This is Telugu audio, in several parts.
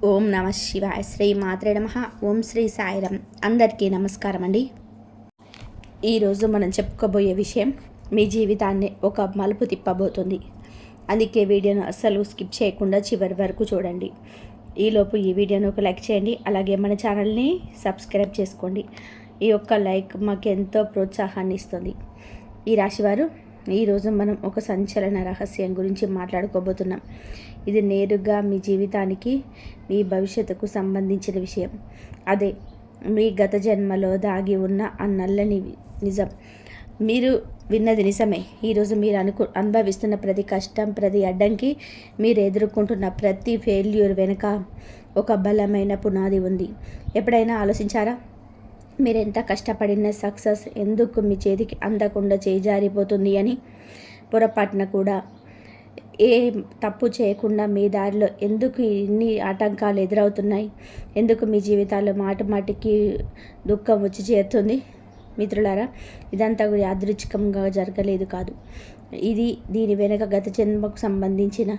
ఓం నమ శివాయ. శ్రీ మాత్రే నమః. ఓం శ్రీ సాయిరం. అందరికీ నమస్కారం అండి. ఈరోజు మనం చెప్పుకోబోయే విషయం మీ జీవితాన్ని ఒక మలుపు తిప్పబోతుంది. అందుకే వీడియోను అస్సలు స్కిప్ చేయకుండా చివరి వరకు చూడండి. ఈలోపు ఈ వీడియోను ఒక లైక్ చేయండి. అలాగే మన ఛానల్ని సబ్స్క్రైబ్ చేసుకోండి. ఈ యొక్క లైక్ మాకు ఎంతో ప్రోత్సాహాన్ని ఇస్తుంది. ఈ రాశివారు ఈరోజు మనం ఒక సంచలన రహస్యం గురించి మాట్లాడుకోబోతున్నాం. ఇది నేరుగా మీ జీవితానికి, మీ భవిష్యత్తుకు సంబంధించిన విషయం. అదే మీ గత జన్మలో దాగి ఉన్న ఆ నల్లని నిజం. మీరు విన్నది నిజమే. ఈరోజు మీరు అనుభవిస్తున్న ప్రతి కష్టం, ప్రతి అడ్డంకి, మీరు ఎదుర్కొంటున్న ప్రతి ఫెయిల్యూర్ వెనుక ఒక బలమైన పునాది ఉంది. ఎప్పుడైనా ఆలోచించారా? మీరు ఎంత కష్టపడిన సక్సెస్ ఎందుకు మీ చేతికి అందకుండా చేజారిపోతుంది అని? పొరపాటున కూడా ఏ తప్పు చేయకుండా మీ దారిలో ఎందుకు ఇన్ని ఆటంకాలు ఎదురవుతున్నాయి? ఎందుకు మీ జీవితాల్లో మాటికి దుఃఖం వచ్చి చేరుతుంది? మిత్రులారా, ఇదంతా కూడా యాదృచ్ఛికంగా జరగలేదు కాదు. దీని వెనుక గత జన్మకు సంబంధించిన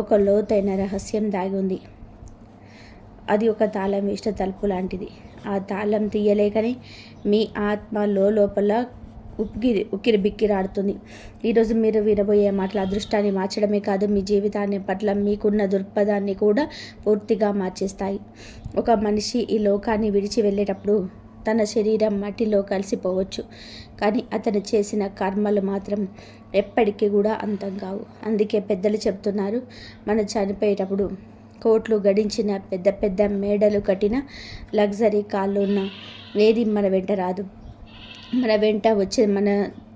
ఒక లోతైన రహస్యం దాగి ఉంది. అది ఒక తాళం వేసిన తలుపు లాంటిది. ఆ తాళం తీయలేకనే మీ ఆత్మ లోపల ఉక్కిరి బిక్కిరాడుతుంది. ఈరోజు మీరు వినబోయే మాటల అదృష్టాన్ని మార్చడమే కాదు, మీ జీవితాన్ని పట్ల మీకున్న దృక్పథాన్ని కూడా పూర్తిగా మార్చేస్తాయి. ఒక మనిషి ఈ లోకాన్ని విడిచి వెళ్ళేటప్పుడు తన శరీరం మట్టిలో కలిసిపోవచ్చు, కానీ అతను చేసిన కర్మలు మాత్రం ఎప్పటికీ కూడా అంతం కావు. అందుకే పెద్దలు చెప్తున్నారు, మనం చనిపోయేటప్పుడు కోట్లు గడించిన, పెద్ద పెద్ద మేడలు కట్టిన, లగ్జరీ కార్లు ఉన్న ఏది మన వెంట రాదు. మన వెంట వచ్చేది మన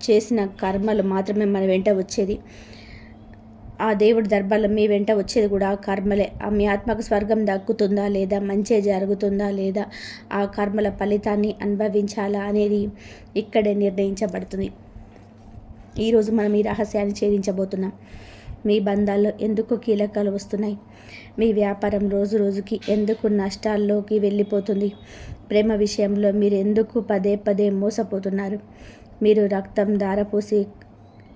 చేసిన కర్మలు మాత్రమే మన వెంట వచ్చేది. ఆ దేవుడి దర్బార్లో మీ వెంట వచ్చేది కూడా ఆ కర్మలే. మీ ఆత్మకు స్వర్గం దక్కుతుందా లేదా, మంచి జరుగుతుందా లేదా, ఆ కర్మల ఫలితాన్ని అనుభవించాలా అనేది ఇక్కడే నిర్ణయించబడుతుంది. ఈరోజు మనం ఈ రహస్యాన్ని ఛేదించబోతున్నాం. మీ బంధాల్లో ఎందుకు కీలకాలు వస్తున్నాయి? మీ వ్యాపారం రోజు రోజుకి ఎందుకు నష్టాల్లోకి వెళ్ళిపోతుంది? ప్రేమ విషయంలో మీరు ఎందుకు పదే మోసపోతున్నారు? మీరు రక్తం ధారపోసి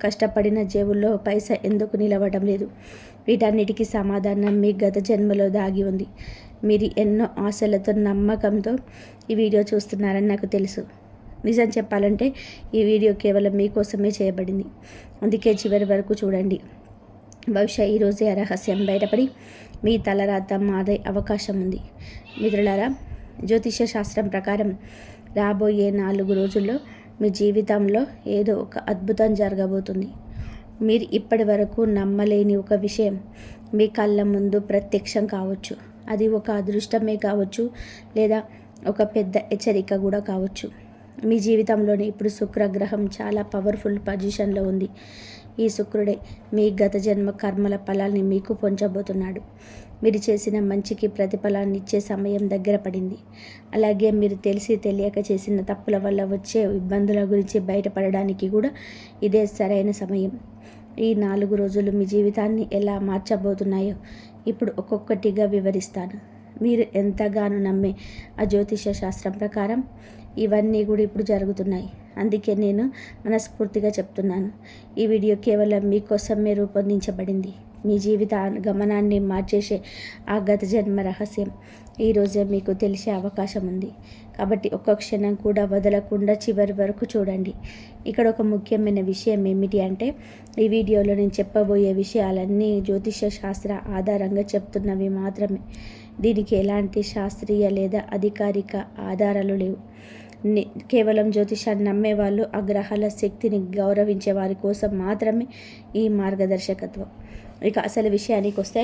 కష్టపడిన జేబుల్లో పైసా ఎందుకు నిలవడం లేదు? వీటన్నిటికీ సమాధానం మీ గత జన్మలో దాగి ఉంది. మీరు ఎన్నో ఆశలతో, నమ్మకంతో ఈ వీడియో చూస్తున్నారని నాకు తెలుసు. నిజం చెప్పాలంటే ఈ వీడియో కేవలం మీకోసమే చేయబడింది. అందుకే చివరి వరకు చూడండి. బహుశా ఈరోజే ఆ రహస్యం బయటపడి మీ తలరాత మారే అవకాశం ఉంది. మిత్రులారా, జ్యోతిష శాస్త్రం ప్రకారం రాబోయే 4 రోజుల్లో మీ జీవితంలో ఏదో ఒక అద్భుతం జరగబోతుంది. మీరు ఇప్పటి వరకు నమ్మలేని ఒక విషయం మీ కళ్ళ ముందు ప్రత్యక్షం కావచ్చు. అది ఒక అదృష్టమే కావచ్చు, లేదా ఒక పెద్ద హెచ్చరిక కూడా కావచ్చు. మీ జీవితంలోనే ఇప్పుడు శుక్రగ్రహం చాలా పవర్ఫుల్ పొజిషన్లో ఉంది. ఈ శుక్రుడే మీ గత జన్మ కర్మల ఫలాన్ని మీకు పొంచబోతున్నాడు. మీరు చేసిన మంచికి ప్రతిఫలాన్ని ఇచ్చే సమయం దగ్గర పడింది. అలాగే మీరు తెలిసి తెలియక చేసిన తప్పుల వల్ల వచ్చే ఇబ్బందుల గురించి బయటపడడానికి కూడా ఇదే సరైన సమయం. ఈ 4 రోజులు మీ జీవితాన్ని ఎలా మార్చబోతున్నాయో ఇప్పుడు ఒక్కొక్కటిగా వివరిస్తాను. మీరు ఎంతగానో నమ్మే ఆ జ్యోతిష శాస్త్రం ప్రకారం ఇవన్నీ కూడా ఇప్పుడు జరుగుతున్నాయి. అందుకే నేను మనస్ఫూర్తిగా చెప్తున్నాను, ఈ వీడియో కేవలం మీకోసమే రూపొందించబడింది. మీ జీవిత గమనాన్ని మార్చేసే ఆ గత జన్మ రహస్యం ఈరోజే మీకు తెలిసే అవకాశం ఉంది. కాబట్టి ఒక్క క్షణం కూడా వదలకుండా చివరి వరకు చూడండి. ఇక్కడ ఒక ముఖ్యమైన విషయం ఏమిటి అంటే, ఈ వీడియోలో నేను చెప్పబోయే విషయాలన్నీ జ్యోతిష శాస్త్ర ఆధారంగా చెప్తున్నవి మాత్రమే. దీనికి ఎలాంటి శాస్త్రీయ లేదా అధికారిక ఆధారాలు లేవు. కేవలం జ్యోతిషాన్ని నమ్మేవాళ్ళు, ఆ గ్రహాల శక్తిని గౌరవించే వారి కోసం మాత్రమే ఈ మార్గదర్శకత్వం. ఇక అసలు విషయానికి వస్తే,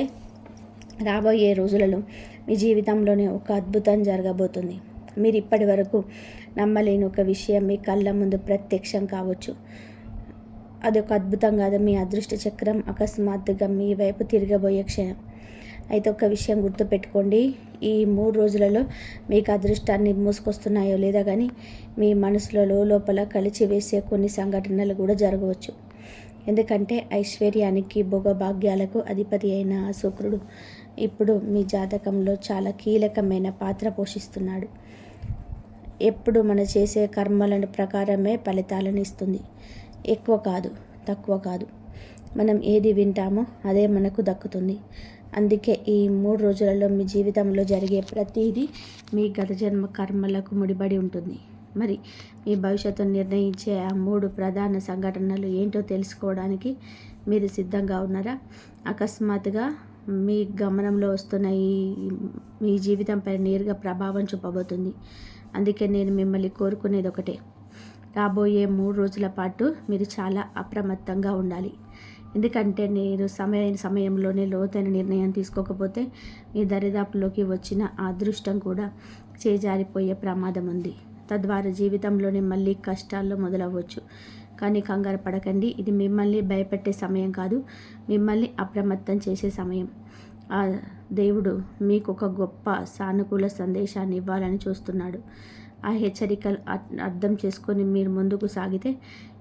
రాబోయే రోజులలో మీ జీవితంలోనే ఒక అద్భుతం జరగబోతుంది. మీరు ఇప్పటి వరకు నమ్మలేని ఒక విషయం మీ కళ్ళ ముందు ప్రత్యక్షం కావచ్చు. అదొక అద్భుతం కాదు, మీ అదృష్ట చక్రం అకస్మాత్తుగా మీ వైపు తిరగబోయే క్షణం. అయితే ఒక విషయం గుర్తుపెట్టుకోండి, ఈ 3 రోజులలో మీకు అదృష్టాన్ని మూసుకొస్తున్నాయో లేదా కానీ మీ మనసులో లోపల కలిచివేసే కొన్ని సంఘటనలు కూడా జరగవచ్చు. ఎందుకంటే ఐశ్వర్యానికి, భోగభాగ్యాలకు అధిపతి అయిన ఆ శుక్రుడు ఇప్పుడు మీ జాతకంలో చాలా కీలకమైన పాత్ర పోషిస్తున్నాడు. ఎప్పుడు మన చేసే కర్మల ప్రకారమే ఫలితాలను ఇస్తుంది. ఎక్కువ కాదు, తక్కువ కాదు. మనం ఏది వింటామో అదే మనకు దక్కుతుంది. అందుకే ఈ 3 రోజులలో మీ జీవితంలో జరిగే ప్రతిదీ మీ గత జన్మ కర్మలకు ముడిపడి ఉంటుంది. మరి మీ భవిష్యత్తును నిర్ణయించే ఆ 3 ప్రధాన సంఘటనలు ఏంటో తెలుసుకోవడానికి మీరు సిద్ధంగా ఉన్నారా? అకస్మాత్తుగా మీ గమనంలో వస్తున్న మీ జీవితంపై నేరుగా ప్రభావం చూపబోతుంది. అందుకే నేను మిమ్మల్ని కోరుకునేది ఒకటే, రాబోయే 3 రోజుల పాటు మీరు చాలా అప్రమత్తంగా ఉండాలి. ఎందుకంటే నేను సమయంలోనే లోతైన నిర్ణయం తీసుకోకపోతే మీ దరిదాపులోకి వచ్చిన ఆ అదృష్టం కూడా చేజారిపోయే ప్రమాదం ఉంది. తద్వారా జీవితంలోనే మళ్ళీ కష్టాల్లో మొదలవ్వచ్చు. కానీ కంగారు పడకండి, ఇది మిమ్మల్ని భయపెట్టే సమయం కాదు, మిమ్మల్ని అప్రమత్తం చేసే సమయం. ఆ దేవుడు మీకు ఒక గొప్ప సానుకూల సందేశాన్ని ఇవ్వాలని చూస్తున్నాడు. ఆ హెచ్చరికలు అర్థం చేసుకొని మీరు ముందుకు సాగితే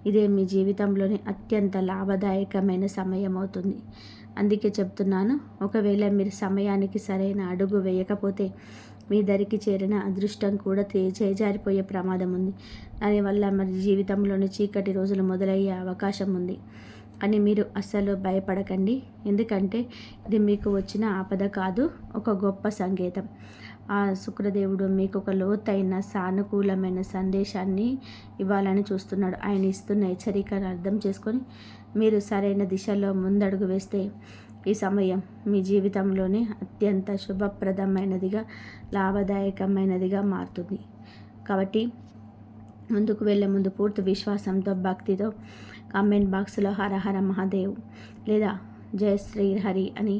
ఇదే మీ జీవితంలోని అత్యంత లాభదాయకమైన సమయం అవుతుంది. అందుకే చెప్తున్నాను, ఒకవేళ మీరు సమయానికి సరైన అడుగు వేయకపోతే మీ దరికి చేరిన అదృష్టం కూడా చేజారిపోయే ప్రమాదం ఉంది. దానివల్ల మరి జీవితంలోని చీకటి రోజులు మొదలయ్యే అవకాశం ఉంది. అని మీరు అస్సలు భయపడకండి, ఎందుకంటే ఇది మీకు వచ్చిన ఆపద కాదు, ఒక గొప్ప సంకేతం. ఆ శుక్రదేవుడు మీకు ఒక లోతైన సానుకూలమైన సందేశాన్ని ఇవ్వాలని చూస్తున్నాడు. ఆయన ఇస్తున్న హెచ్చరికను అర్థం చేసుకొని మీరు సరైన దిశలో ముందడుగు వేస్తే ఈ సమయం మీ జీవితంలోనే అత్యంత శుభప్రదమైనదిగా, లాభదాయకమైనదిగా మారుతుంది. కాబట్టి ముందుకు వెళ్ళే ముందు పూర్తి విశ్వాసంతో, భక్తితో కామెంట్ బాక్స్లో హర హర మహాదేవ్ లేదా జయ శ్రీహరి అని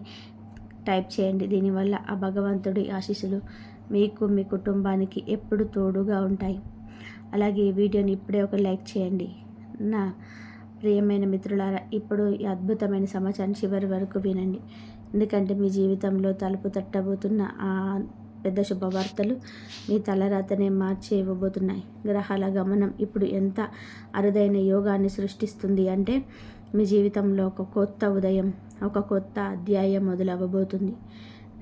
టైప్ చేయండి. దీనివల్ల ఆ భగవంతుడి ఆశీస్సులు మీకు, మీ కుటుంబానికి ఎప్పుడు తోడుగా ఉంటాయి. అలాగే ఈ వీడియోని ఇప్పుడే ఒక లైక్ చేయండి. నా ప్రియమైన మిత్రులారా, ఇప్పుడు ఈ అద్భుతమైన సమాచారం చివరి వరకు వినండి. ఎందుకంటే మీ జీవితంలో తలుపు తట్టబోతున్న ఆ పెద్ద శుభవార్తలు మీ తలరాతనే మార్చి ఇవ్వబోతున్నాయి. గ్రహాల గమనం ఇప్పుడు ఎంత అరుదైన యోగాన్ని సృష్టిస్తుంది అంటే మీ జీవితంలో ఒక కొత్త ఉదయం, ఒక కొత్త అధ్యాయం మొదలవ్వబోతుంది.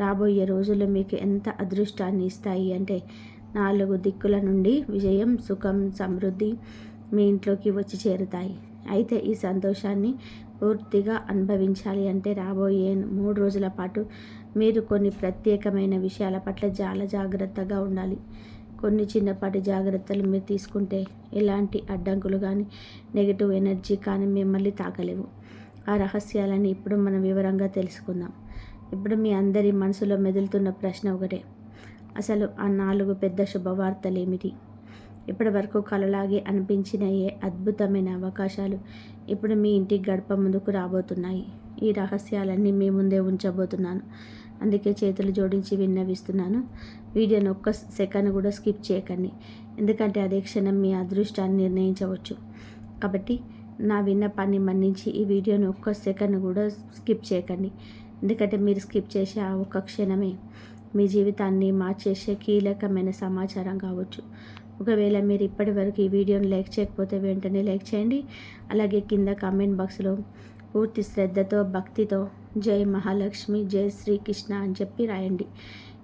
రాబోయే రోజులు మీకు ఎంత అదృష్టాన్ని ఇస్తాయి అంటే 4 దిక్కుల నుండి విజయం, సుఖం, సమృద్ధి మీ ఇంట్లోకి వచ్చి చేరుతాయి. అయితే ఈ సంతోషాన్ని పూర్తిగా అనుభవించాలి అంటే రాబోయే 3 రోజుల పాటు మీరు కొన్ని ప్రత్యేకమైన విషయాల పట్ల చాలా జాగ్రత్తగా ఉండాలి. కొన్ని చిన్నపాటి జాగ్రత్తలు మీరు తీసుకుంటే ఎలాంటి అడ్డంకులు కానీ, నెగిటివ్ ఎనర్జీ కానీ మిమ్మల్ని తాకలేవు. ఆ రహస్యాలని ఇప్పుడు మనం వివరంగా తెలుసుకుందాం. ఇప్పుడు మీ అందరి మనసులో మెదులుతున్న ప్రశ్న ఒకటే, అసలు ఆ 4 పెద్ద శుభవార్తలు ఏమిటి? ఇప్పటి వరకు కలలాగే అనిపించిన ఏ అద్భుతమైన అవకాశాలు ఇప్పుడు మీ ఇంటి గడప ముందుకు రాబోతున్నాయి? ఈ రహస్యాలన్నీ మీ ముందే ఉంచబోతున్నాను. అందుకే చేతులు జోడించి విన్నవిస్తున్నాను, వీడియోని ఒక్క సెకండ్ కూడా స్కిప్ చేయకండి. ఎందుకంటే అదే క్షణం మీ అదృష్టాన్ని నిర్ణయించవచ్చు. కాబట్టి నా విన్నపాన్ని మన్నించి ఈ వీడియోని ఒక్క సెకండ్ కూడా స్కిప్ చేయకండి. ఎందుకంటే మీరు స్కిప్ చేసే ఆ ఒక్క క్షణమే మీ జీవితాన్ని మార్చేసే కీలకమైన సమాచారం కావచ్చు. ఒకవేళ మీరు ఇప్పటి వరకు ఈ వీడియోని లైక్ చేయకపోతే వెంటనే లైక్ చేయండి. అలాగే కింద కామెంట్ బాక్స్లో పూర్తి శ్రద్ధతో, భక్తితో జై మహాలక్ష్మి, జై శ్రీకృష్ణ అని చెప్పి రాయండి.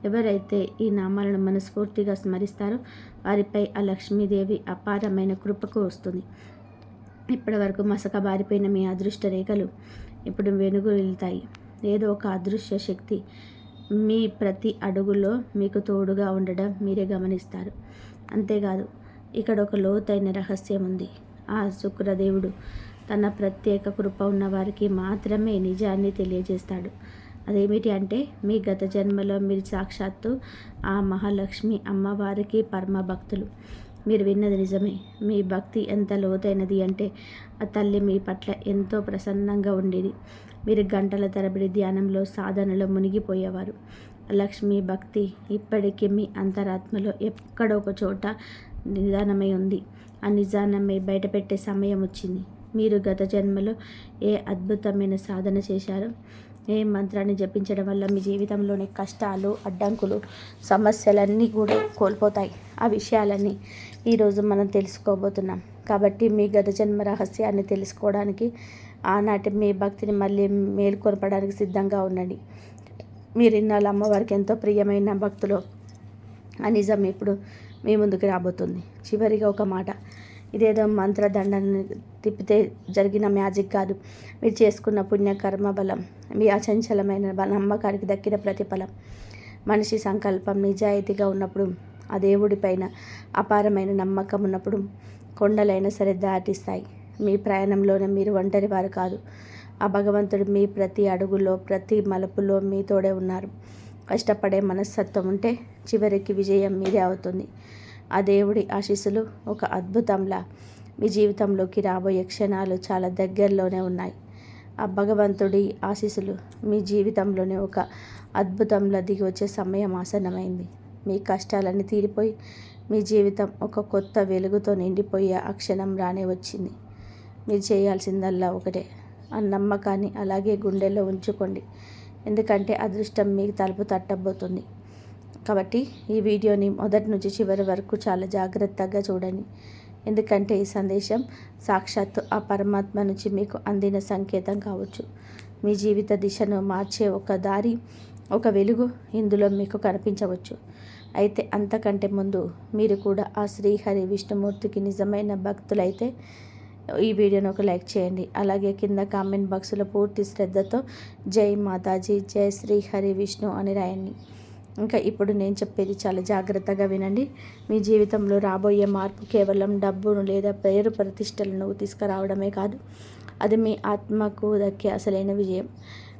ఎవరైతే ఈ నామాలను మనస్ఫూర్తిగా స్మరిస్తారో వారిపై ఆ లక్ష్మీదేవి అపారమైన కృపకు వస్తుంది. ఇప్పటి వరకు మసకబారిపోయిన మీ అదృష్ట రేఖలు ఇప్పుడు వెనుగు వెళ్తాయి. ఏదో ఒక అదృశ్య శక్తి మీ ప్రతి అడుగులో మీకు తోడుగా ఉండడం మీరే గమనిస్తారు. అంతేకాదు, ఇక్కడ ఒక లోతైన రహస్యం ఉంది. ఆ శుక్రదేవుడు తన ప్రత్యేక కృప ఉన్న వారికి మాత్రమే నిజాన్ని తెలియజేస్తాడు. అదేమిటి అంటే మీ గత జన్మలో మీరు సాక్షాత్తు ఆ మహాలక్ష్మి అమ్మవారికి పరమ భక్తులు. మీరు విన్నది నిజమే. మీ భక్తి ఎంత లోతైనది అంటే ఆ తల్లి మీ పట్ల ఎంతో ప్రసన్నంగా ఉండేది. మీరు గంటల తరబడి ధ్యానంలో, సాధనలో మునిగిపోయేవారు. లక్ష్మీ భక్తి ఇప్పటికీ మీ అంతరాత్మలో ఎక్కడో ఒక చోట నిదానమై ఉంది. ఆ నిజానమై బయటపెట్టే సమయం వచ్చింది. మీరు గత జన్మలో ఏ అద్భుతమైన సాధన చేశారో, ఏ మంత్రాన్ని జపించడం వల్ల మీ జీవితంలోని కష్టాలు, అడ్డంకులు, సమస్యలన్నీ కూడా కోల్పోతాయి. ఆ విషయాలన్నీ ఈరోజు మనం తెలుసుకోబోతున్నాం. కాబట్టి మీ గత జన్మ రహస్యాన్ని తెలుసుకోవడానికి, ఆనాటి మీ భక్తిని మళ్ళీ మేల్కొనపడానికి సిద్ధంగా ఉండండి. మీరు ఇన్నాళ్ళు అమ్మవారికి ఎంతో ప్రియమైన భక్తులు ఆ నిజం ఇప్పుడు మీ ముందుకు రాబోతుంది. చివరిగా ఒక మాట, ఇదేదో మంత్రదండని తిప్పితే జరిగిన మ్యాజిక్ కాదు. మీరు చేసుకున్న పుణ్యకర్మ బలం, మీ అచంచలమైన నమ్మకానికి దక్కిన ప్రతిఫలం. మనిషి సంకల్పం నిజాయితీగా ఉన్నప్పుడు, ఆ దేవుడిపైన అపారమైన నమ్మకం ఉన్నప్పుడు కొండలైనా సరే దాటిస్తాయి. మీ ప్రయాణంలోనే మీరు ఒంటరి వారు కాదు. ఆ భగవంతుడు మీ ప్రతి అడుగులో, ప్రతి మలుపులో మీ తోడే ఉన్నారు. కష్టపడే మనస్తత్వం ఉంటే చివరికి విజయం మీదే అవుతుంది. ఆ దేవుడి ఆశీస్సులు ఒక అద్భుతంలా మీ జీవితంలోకి రాబోయే క్షణాలు చాలా దగ్గరలోనే ఉన్నాయి. ఆ భగవంతుడి ఆశీస్సులు మీ జీవితంలోనే ఒక అద్భుతంలా దిగి వచ్చే సమయం ఆసన్నమైంది. మీ కష్టాలన్నీ తీరిపోయి మీ జీవితం ఒక కొత్త వెలుగుతో నిండిపోయే ఆ క్షణం రానే వచ్చింది. మీరు చేయాల్సిందల్లా ఒకటే, ఆ నమ్మకాన్ని అలాగే గుండెల్లో ఉంచుకోండి. ఎందుకంటే అదృష్టం మీకు తలుపు తట్టబోతుంది. కాబట్టి ఈ వీడియోని మొదటి నుంచి చివరి వరకు చాలా జాగ్రత్తగా చూడండి. ఎందుకంటే ఈ సందేశం సాక్షాత్తు ఆ పరమాత్మ నుంచి మీకు అందిన సంకేతం కావచ్చు. మీ జీవిత దిశను మార్చే ఒక దారి, ఒక వెలుగు ఇందులో మీకు కనిపించవచ్చు. అయితే అంతకంటే ముందు మీరు కూడా ఆ శ్రీహరి విష్ణుమూర్తికి నిజమైన భక్తులైతే ఈ వీడియోని ఒక లైక్ చేయండి. అలాగే కింద కామెంట్ బాక్స్లో పూర్తి శ్రద్ధతో జై మాతాజీ, జై శ్రీహరి విష్ణు అని రాయండి. ఇంకా ఇప్పుడు నేను చెప్పేది చాలా జాగ్రత్తగా వినండి. మీ జీవితంలో రాబోయే మార్పు కేవలం డబ్బును లేదా పేరు ప్రతిష్టలను తీసుకురావడమే కాదు, అది మీ ఆత్మకు దక్కే అసలైన విజయం.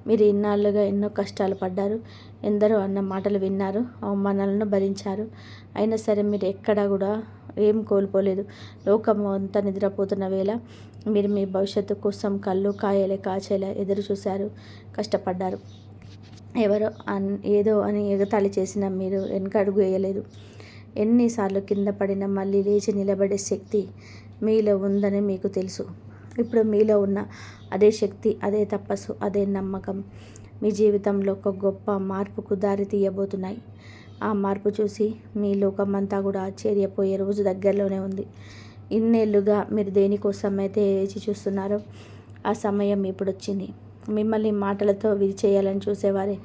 మీరు ఇన్నాళ్ళుగా ఎన్నో కష్టాలు పడ్డారు, ఎందరో అన్న మాటలు విన్నారు, అవమానాలను భరించారు. అయినా సరే మీరు ఎక్కడా కూడా ఏం కోల్పోలేదు. లోకం అంతా నిద్రపోతున్న వేళ మీరు మీ భవిష్యత్తు కోసం కళ్ళు కాచేలా ఎదురు చూశారు, కష్టపడ్డారు. ఎవరో ఏదో అని ఎగతాళి చేసినా మీరు వెనకడుగు వేయలేదు. ఎన్నిసార్లు కింద పడినా మళ్ళీ లేచి నిలబడే శక్తి మీలో ఉందని మీకు తెలుసు. ఇప్పుడు మీలో ఉన్న అదే శక్తి, అదే తపస్సు, అదే నమ్మకం మీ జీవితంలో ఒక గొప్ప మార్పుకు దారి తీయబోతున్నాయి. ఆ మార్పు చూసి మీ లోకమంతా కూడా ఆశ్చర్యపోయే రోజు దగ్గరలోనే ఉంది. ఇన్నేళ్లుగా మీరు దేనికోసమైతే వేచి చూస్తున్నారో ఆ సమయం ఇప్పుడు వచ్చింది. మిమ్మల్ని మాటలతో విరిచేయాలని చూసేవారే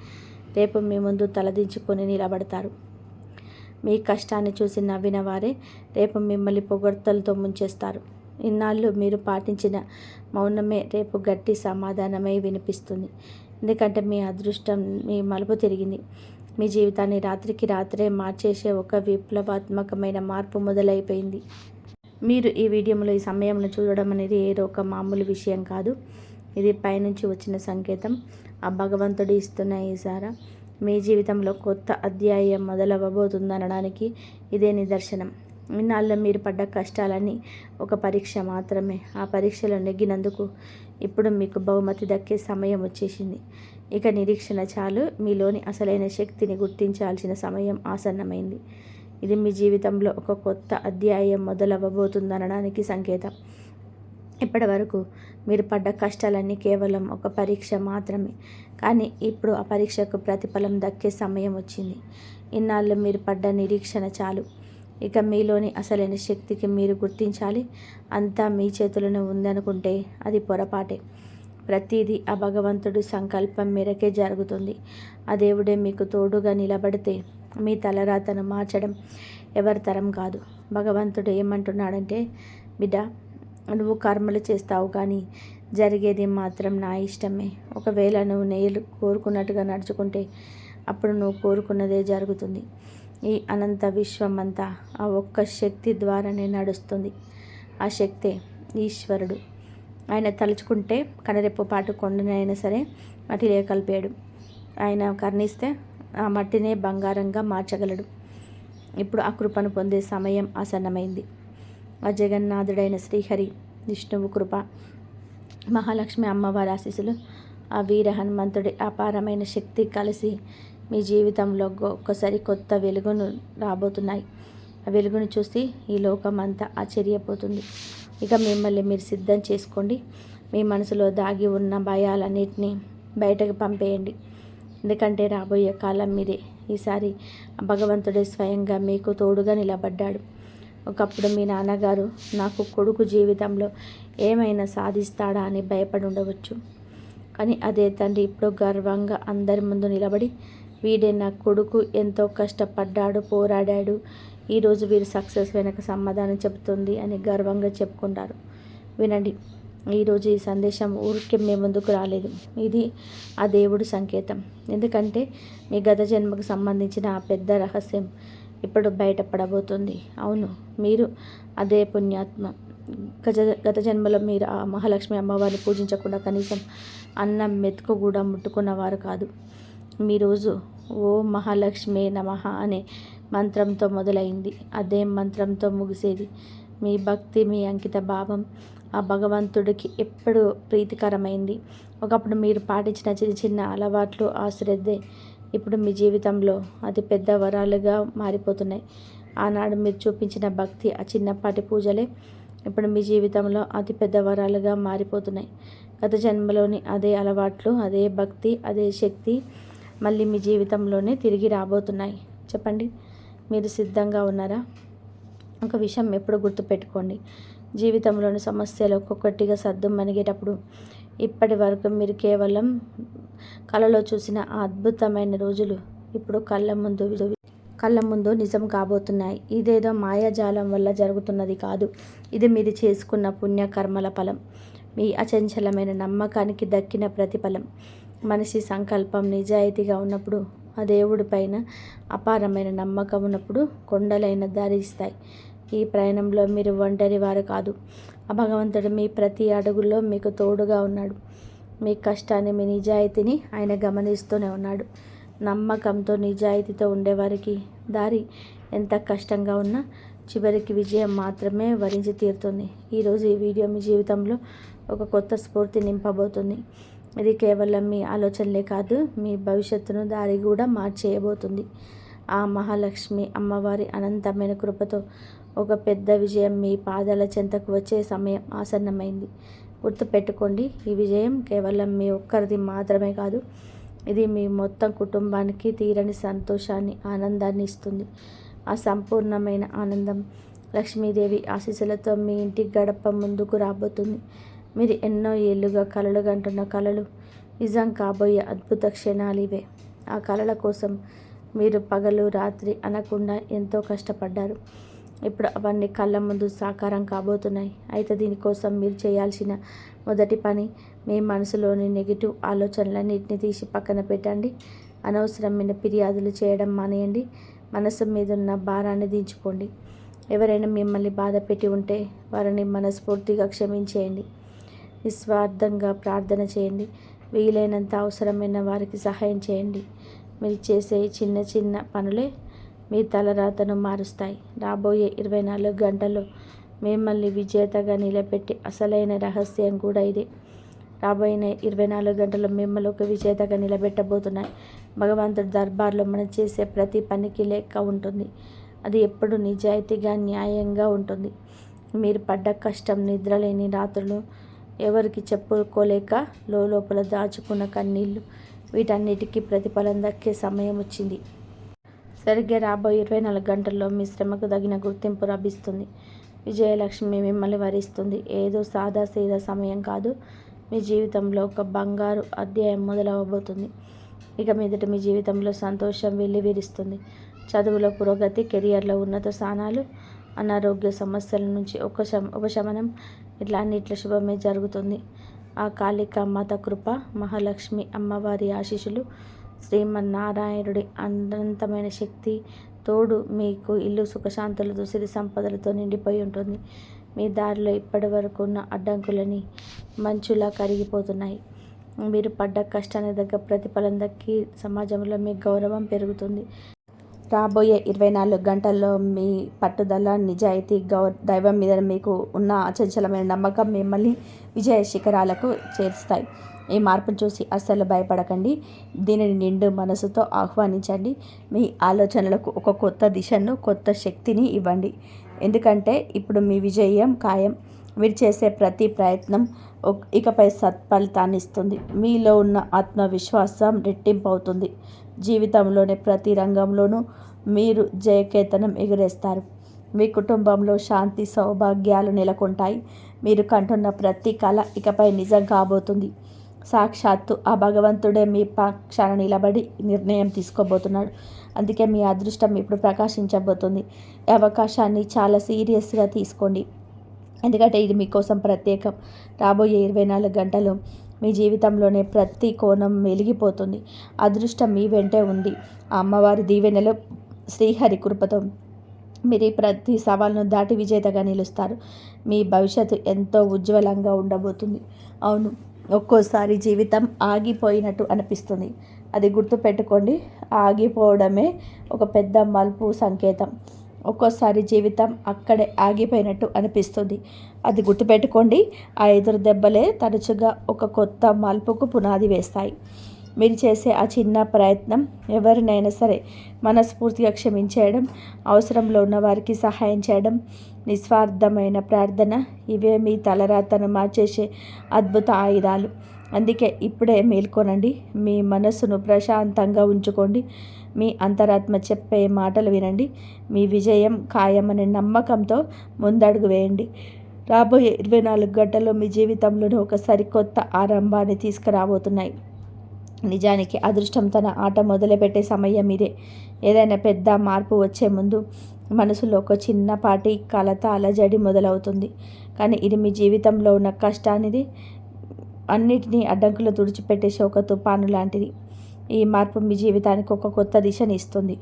రేపు మీ ముందు తలదించుకొని నిలబడతారు. మీ కష్టాన్ని చూసి నవ్విన వారే రేపు మిమ్మల్ని పొగడ్తలతో ముంచేస్తారు. ఇన్నాళ్ళు మీరు పాటించిన మౌనమే రేపు గట్టి సమాధానమై వినిపిస్తుంది. ఎందుకంటే మీ అదృష్టం మీ మలుపు తిరిగింది. మీ జీవితాన్ని రాత్రికి రాత్రే మార్చేసే ఒక విప్లవాత్మకమైన మార్పు మొదలైపోయింది. మీరు ఈ వీడియోలో ఈ సమయంలో చూడడం అనేది ఏదో ఒక మామూలు విషయం కాదు. ఇది పైనుంచి వచ్చిన సంకేతం. ఆ భగవంతుడు ఇస్తున్న ఈసారా మీ జీవితంలో కొత్త అధ్యాయం మొదలవ్వబోతుందనడానికి ఇదే నిదర్శనం. ఇన్నాళ్ళు మీరు పడ్డ కష్టాలన్నీ ఒక పరీక్ష మాత్రమే. ఆ పరీక్షలో నెగ్గినందుకు ఇప్పుడు మీకు బహుమతి దక్కే సమయం వచ్చేసింది. ఇక నిరీక్షణ చాలు. మీలోని అసలైన శక్తిని గుర్తించాల్సిన సమయం ఆసన్నమైంది. ఇది మీ జీవితంలో ఒక కొత్త అధ్యాయం మొదలవ్వబోతుందనడానికి సంకేతం. ఇప్పటి వరకు మీరు పడ్డ కష్టాలన్నీ కేవలం ఒక పరీక్ష మాత్రమే. కానీ ఇప్పుడు ఆ పరీక్షకు ప్రతిఫలం దక్కే సమయం వచ్చింది. ఇన్నాళ్ళు మీరు పడ్డ నిరీక్షణ చాలు. ఇక మీలోని అసలైన శక్తికి మీరు గుర్తించాలి. అంతా మీ చేతులను ఉందనుకుంటే అది పొరపాటే. ప్రతిదీ ఆ భగవంతుడి సంకల్పం మేరకే జరుగుతుంది. ఆ దేవుడే మీకు తోడుగా నిలబడితే మీ తలరాతను మార్చడం ఎవరి తరం కాదు. భగవంతుడు ఏమంటున్నాడంటే, బిడ్డ, నువ్వు కర్మలు చేస్తావు కానీ జరిగేది మాత్రం నా ఇష్టమే. ఒకవేళ నువ్వు నేను కోరుకున్నట్టుగా నడుచుకుంటే అప్పుడు నువ్వు కోరుకున్నదే జరుగుతుంది. ఈ అనంత విశ్వం అంతా ఆ ఒక్క శక్తి ద్వారానే నడుస్తుంది. ఆ శక్తే ఈశ్వరుడు. ఆయన తలుచుకుంటే కనరెప్పపాటు కొండనైనా సరే మట్టిలో కలిపాడు. ఆయన కర్ణిస్తే ఆ మట్టినే బంగారంగా మార్చగలడు. ఇప్పుడు ఆ కృపను పొందే సమయం ఆసన్నమైంది. ఆ జగన్నాథుడైన శ్రీహరి విష్ణువు కృప, మహాలక్ష్మి అమ్మవారి ఆశీస్సులు, ఆ వీర హనుమంతుడి అపారమైన శక్తి కలిసి మీ జీవితంలో ఒక్కసారి కొత్త వెలుగును రాబోతున్నాయి. ఆ వెలుగును చూసి ఈ లోకం అంతా ఆశ్చర్యపోతుంది. ఇక మిమ్మల్ని మీరు సిద్ధం చేసుకోండి. మీ మనసులో దాగి ఉన్న భయాలన్నిటినీ బయటకు పంపేయండి. ఎందుకంటే రాబోయే కాలం మీదే. ఈసారి భగవంతుడే స్వయంగా మీకు తోడుగా నిలబడ్డాడు. ఒకప్పుడు మీ నాన్నగారు నాకు కొడుకు జీవితంలో ఏమైనా సాధిస్తాడా అని భయపడి ఉండవచ్చు. కానీ అదే తండ్రి ఇప్పుడు గర్వంగా అందరి ముందు నిలబడి, వీడే నా కొడుకు, ఎంతో కష్టపడ్డాడు, పోరాడాడు, ఈరోజు వీరు సక్సెస్ వెనక సమాధానం చెబుతుంది అని గర్వంగా చెప్పుకుంటారు. వినండి, ఈరోజు ఈ సందేశం ఊరికే మీ ముందుకు రాలేదు. ఇది ఆ దేవుడి సంకేతం. ఎందుకంటే మీ గత జన్మకు సంబంధించిన ఆ పెద్ద రహస్యం ఇప్పుడు బయటపడబోతుంది. అవును, మీరు అదే పుణ్యాత్మ. గత జన్మలో మీరు ఆ మహాలక్ష్మి అమ్మవారిని పూజించకుండా కనీసం అన్నం మెతుకు కూడా ముట్టుకున్నవారు కాదు. మీ రోజు ఓ మహాలక్ష్మి నమః అనే మంత్రంతో మొదలైంది. అదే మంత్రంతో ముగిసేది. మీ భక్తి, మీ అంకిత భావం ఆ భగవంతుడికి ఎప్పుడు ప్రీతికరమైంది. ఒకప్పుడు మీరు పాటించిన చిన్న చిన్న అలవాట్లు, ఆ శ్రద్ధే ఇప్పుడు మీ జీవితంలో అతి పెద్ద వరాలుగా మారిపోతున్నాయి. ఆనాడు మీరు చూపించిన భక్తి, ఆ చిన్నపాటి పూజలే ఇప్పుడు మీ జీవితంలో అతి పెద్ద వరాలుగా మారిపోతున్నాయి. గత జన్మలోని అదే అలవాట్లు, అదే భక్తి, అదే శక్తి మళ్ళీ మీ జీవితంలోనే తిరిగి రాబోతున్నాయి. చెప్పండి, మీరు సిద్ధంగా ఉన్నారా? ఒక విషయం ఎప్పుడు గుర్తుపెట్టుకోండి, జీవితంలోని సమస్యలు ఒక్కొక్కటిగా సద్దుమణిగేటప్పుడు ఇప్పటి వరకు మీరు కేవలం కలలో చూసిన ఆ అద్భుతమైన రోజులు ఇప్పుడు కళ్ళ ముందు నిజం కాబోతున్నాయి. ఇదేదో మాయాజాలం వల్ల జరుగుతున్నది కాదు. ఇది మీరు చేసుకున్న పుణ్యకర్మల ఫలం, మీ అచంచలమైన నమ్మకానికి దక్కిన ప్రతిఫలం. మనిషి సంకల్పం నిజాయితీగా ఉన్నప్పుడు, ఆ దేవుడి పైన అపారమైన నమ్మకం ఉన్నప్పుడు కొండలైన దారి ఇస్తాయి. ఈ ప్రయాణంలో మీరు ఒంటరి వారు కాదు. ఆ భగవంతుడు మీ ప్రతి అడుగులో మీకు తోడుగా ఉన్నాడు. మీ కష్టాన్ని, మీ నిజాయితీని ఆయన గమనిస్తూనే ఉన్నాడు. నమ్మకంతో, నిజాయితీతో ఉండేవారికి దారి ఎంత కష్టంగా ఉన్నా చివరికి విజయం మాత్రమే వరించి తీరుతుంది. ఈరోజు ఈ వీడియో మీ జీవితంలో ఒక కొత్త స్ఫూర్తి నింపబోతుంది. ఇది కేవలం మీ ఆలోచనలే కాదు, మీ భవిష్యత్తును దారి కూడా మార్చేయబోతుంది. ఆ మహాలక్ష్మి అమ్మవారి అనంతమైన కృపతో ఒక పెద్ద విజయం మీ పాదాల చెంతకు వచ్చే సమయం ఆసన్నమైంది. గుర్తుపెట్టుకోండి, ఈ విజయం కేవలం మీ ఒక్కరిది మాత్రమే కాదు, ఇది మీ మొత్తం కుటుంబానికి తీరని సంతోషాన్ని, ఆనందాన్ని ఇస్తుంది. ఆ సంపూర్ణమైన ఆనందం లక్ష్మీదేవి ఆశీస్సులతో మీ ఇంటి గడప ముందుకు రాబోతుంది. మీరు ఎన్నో ఏళ్ళుగా కలలు కంటున్న కలలు నిజం కాబోయే అద్భుత క్షణాలు ఇవే. ఆ కలల కోసం మీరు పగలు రాత్రి అనకుండా ఎంతో కష్టపడ్డారు. ఇప్పుడు అవన్నీ కళ్ళ ముందు సాకారం కాబోతున్నాయి. అయితే దీనికోసం మీరు చేయాల్సిన మొదటి పని, మీ మనసులోని నెగిటివ్ ఆలోచనలన్నింటినీ తీసి పక్కన పెట్టండి. అనవసరమైన ఫిర్యాదులు చేయడం మానేయండి. మనసు మీదున్న భారాన్ని దించుకోండి. ఎవరైనా మిమ్మల్ని బాధ పెట్టి ఉంటే వారిని మనస్ఫూర్తిగా క్షమించేయండి. నిస్వార్థంగా ప్రార్థన చేయండి. వీలైనంత అవసరమైన వారికి సహాయం చేయండి. మీరు చేసే చిన్న చిన్న పనులే మీ తలరాతను మారుస్తాయి. రాబోయే 24 గంటల్లో మిమ్మల్ని విజేతగా నిలబెట్టే అసలైన రహస్యం కూడా ఇదే. రాబోయే 24 గంటల్లో మిమ్మల్ని ఒక విజేతగా నిలబెట్టబోతున్నాయి. భగవంతుడి దర్బార్లో మనం చేసే ప్రతి పనికి లెక్క ఉంటుంది. అది ఎప్పుడు నిజాయితీగా, న్యాయంగా ఉంటుంది. మీరు పడ్డ కష్టం, నిద్రలేని రాత్రులు, ఎవరికి చెప్పుకోలేక లోపల దాచుకున్న కన్నీళ్ళు, వీటన్నిటికీ ప్రతిఫలం దక్కే సమయం వచ్చింది. సరిగ్గా రాబోయే 24 గంటల్లో మీ శ్రమకు తగిన గుర్తింపు లభిస్తుంది. విజయలక్ష్మి మిమ్మల్ని వరిస్తుంది. ఏదో సాదాసీదా సమయం కాదు, మీ జీవితంలో ఒక బంగారు అధ్యాయం మొదలవబోతుంది. ఇక మీదట మీ జీవితంలో సంతోషం వెల్లివిరుస్తుంది. చదువులో పురోగతి, కెరియర్లో ఉన్నత స్థానాలు, అనారోగ్య సమస్యల నుంచి ఉపశమనం, ఇట్లా అన్నిట్ల శుభమే జరుగుతుంది. ఆ కాళికా మాత కృప, మహాలక్ష్మి అమ్మవారి ఆశీస్సులు, శ్రీమన్నారాయణుడి అనంతమైన శక్తి తోడు మీకు ఇల్లు సుఖశాంతులతో, సిరి సంపదలతో నిండిపోయి ఉంటుంది. మీ దారిలో ఇప్పటి వరకు ఉన్న అడ్డంకులని మంచులా కరిగిపోతున్నాయి. మీరు పడ్డ కష్టానికి తగ్గ ప్రతిఫలం దక్కి సమాజంలో మీ గౌరవం పెరుగుతుంది. రాబోయే 24 గంటల్లో మీ పట్టుదల, నిజాయితీ, దైవం మీద మీకు ఉన్న అచంచలమైన నమ్మకం మిమ్మల్ని విజయ శిఖరాలకు చేరుస్తాయి. ఈ మార్పును చూసి అస్సలు భయపడకండి. దీనిని నిండు మనసుతో ఆహ్వానించండి. మీ ఆలోచనలకు ఒక కొత్త దిశను, కొత్త శక్తిని ఇవ్వండి. ఎందుకంటే ఇప్పుడు మీ విజయం ఖాయం. మీరు చేసే ప్రతి ప్రయత్నం ఇకపై సత్ఫలితాన్ని ఇస్తుంది. మీలో ఉన్న ఆత్మవిశ్వాసం రెట్టింపు అవుతుంది. జీవితంలోని ప్రతి రంగంలోనూ మీరు జయకేతనం ఎగురేస్తారు. మీ కుటుంబంలో శాంతి, సౌభాగ్యాలు నెలకొంటాయి. మీరు కంటున్న ప్రతి కళ ఇకపై నిజం కాబోతుంది. సాక్షాత్తు ఆ భగవంతుడే మీ పక్షాన నిలబడి నిర్ణయం తీసుకోబోతున్నాడు. అందుకే మీ అదృష్టం ఇప్పుడు ప్రకాశించబోతుంది. ఈ అవకాశాన్ని చాలా సీరియస్గా తీసుకోండి, ఎందుకంటే ఇది మీకోసం ప్రత్యేకం. రాబోయే 24 గంటలు మీ జీవితంలోనే ప్రతి కోణం వెలిగిపోతుంది. అదృష్టం మీ వెంటే ఉంది. ఆ అమ్మవారి దీవెనలు, శ్రీహరి కృపతో మీరు ప్రతి సవాల్ను దాటి విజేతగా నిలుస్తారు. మీ భవిష్యత్తు ఎంతో ఉజ్వలంగా ఉండబోతుంది. అవును, ఒక్కోసారి జీవితం ఆగిపోయినట్టు అనిపిస్తుంది. అది గుర్తుపెట్టుకోండి, ఆగిపోవడమే ఒక పెద్ద మలుపు సంకేతం. ఒక్కోసారి జీవితం అక్కడే ఆగిపోయినట్టు అనిపిస్తుంది. అది గుర్తుపెట్టుకోండి, ఆ ఎదురు దెబ్బలే తరచుగా ఒక కొత్త మలుపుకు పునాది వేస్తాయి. మీరు చేసే ఆ చిన్న ప్రయత్నం, ఎవరినైనా సరే మనస్ఫూర్తిగా క్షమించేయడం, అవసరంలో ఉన్న వారికి సహాయం చేయడం, నిస్వార్థమైన ప్రార్థన, ఇవే మీ తలరాతను మార్చేసే అద్భుత ఆయుధాలు. అందుకే ఇప్పుడే మేల్కొనండి, మీ మనసును ప్రశాంతంగా ఉంచుకోండి, మీ అంతరాత్మ చెప్పే మాటలు వినండి. మీ విజయం ఖాయమనే నమ్మకంతో ముందడుగు వేయండి. రాబోయే 24 గంటల్లో మీ జీవితంలోనే ఒక సరికొత్త ఆరంభాన్ని తీసుకురాబోతున్నాయి. నిజానికి అదృష్టం తన ఆట మొదలుపెట్టే సమయం ఇదే. ఏదైనా పెద్ద మార్పు వచ్చే ముందు మనసులో ఒక చిన్నపాటి కలత, అలజడి మొదలవుతుంది. కానీ ఇది మీ జీవితంలో ఉన్న కష్టానిది, అన్నిటినీ అడ్డంకులు తుడిచిపెట్టేసే ఒక తుఫాను లాంటిది. ఈ మార్పు మీ జీవితానికి ఒక కొత్త దిశని ఇస్తుంది.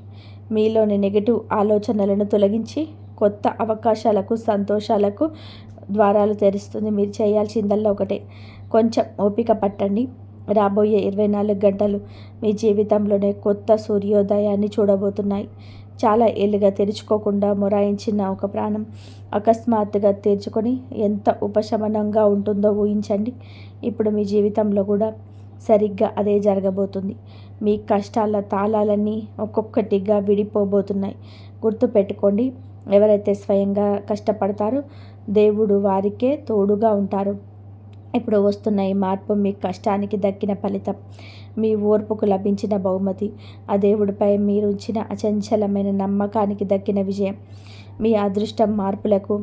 మీలోని నెగిటివ్ ఆలోచనలను తొలగించి కొత్త అవకాశాలకు, సంతోషాలకు ద్వారాలు తెరుస్తుంది. మీరు చేయాల్సిందల్లా ఒకటే, కొంచెం ఓపిక పట్టండి. రాబోయే 24 గంటలు మీ జీవితంలోనే కొత్త సూర్యోదయాన్ని చూడబోతున్నాయి. చాలా ఏళ్ళుగా తెరుచుకోకుండా మొరాయించిన ఒక ప్రాణం అకస్మాత్తుగా తెరుచుకొని ఎంత ఉపశమనంగా ఉంటుందో ఊహించండి. ఇప్పుడు మీ జీవితంలో కూడా సరిగ్గా అదే జరగబోతుంది. మీ కష్టాల తాళాలన్నీ ఒక్కొక్కటిగా విడిపోబోతున్నాయి. గుర్తుపెట్టుకోండి, ఎవరైతే స్వయంగా కష్టపడతారో దేవుడు వారికే తోడుగా ఉంటారు. ఇప్పుడు వస్తున్న ఈ మార్పు మీ కష్టానికి దక్కిన ఫలితం, మీ ఓర్పుకు లభించిన బహుమతి, ఆ దేవుడిపై మీరు ఉంచిన అచంచలమైన నమ్మకానికి దక్కిన విజయం. మీ అదృష్టం మార్పులకు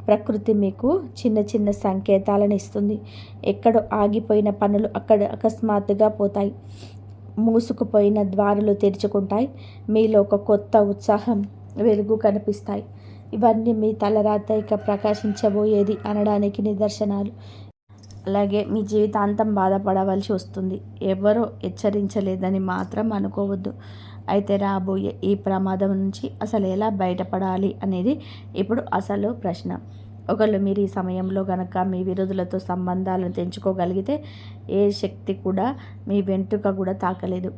ప్రకృతి మీకు చిన్న చిన్న సంకేతాలను ఇస్తుంది. ఎక్కడో ఆగిపోయిన పనులు అక్కడ అకస్మాత్తుగా పోతాయి. మూసుకుపోయిన ద్వారాలు తెరుచుకుంటాయి. మీలో ఒక కొత్త ఉత్సాహం, వెలుగు కనిపిస్తాయి. ఇవన్నీ మీ తలరాత ఇక ప్రకాశించబోయేది అనడానికి నిదర్శనాలు. అలాగే మీ జీవితాంతం బాధపడవలసి వస్తుంది. ఎవరో హెచ్చరించలేదని మాత్రం అనుకోవద్దు. అయితే రాబోయే ఈ ప్రమాదం నుంచి అసలు ఎలా బయటపడాలి అనేది ఇప్పుడు అసలు ప్రశ్న. ఒకళ్ళు మీరు ఈ సమయంలో గనక మీ విరోధులతో సంబంధాలను తెంచుకోగలిగితే ఏ శక్తి కూడా మీ వెంట్రుక కూడా తాకలేదు.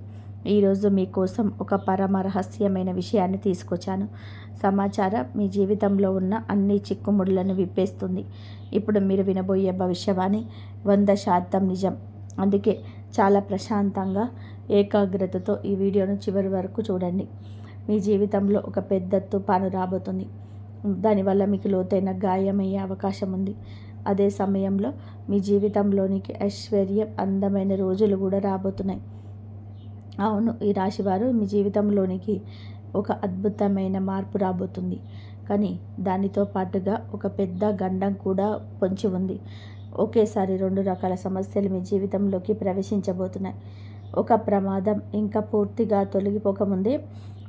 ఈరోజు మీకోసం ఒక పరమ రహస్యమైన విషయాన్ని తీసుకొచ్చాను. సమాచారం మీ జీవితంలో ఉన్న అన్ని చిక్కుముడులను విప్పేస్తుంది. ఇప్పుడు మీరు వినబోయే భవిష్యవాణి 100% నిజం. అందుకే చాలా ప్రశాంతంగా, ఏకాగ్రతతో ఈ వీడియోను చివరి వరకు చూడండి. మీ జీవితంలో ఒక పెద్ద తుఫాను రాబోతుంది. దానివల్ల మీకు లోతైన గాయమయ్యే అవకాశం ఉంది. అదే సమయంలో మీ జీవితంలోనికి ఐశ్వర్యం, అందమైన రోజులు కూడా రాబోతున్నాయి. అవును, ఈ రాశివారు మీ జీవితంలోనికి ఒక అద్భుతమైన మార్పు రాబోతుంది. కానీ దానితో పాటుగా ఒక పెద్ద గండం కూడా పొంచి ఉంది. ఒకేసారి 2 రకాల సమస్యలు మీ జీవితంలోకి ప్రవేశించబోతున్నాయి. ఒక ప్రమాదం ఇంకా పూర్తిగా తొలగిపోకముందే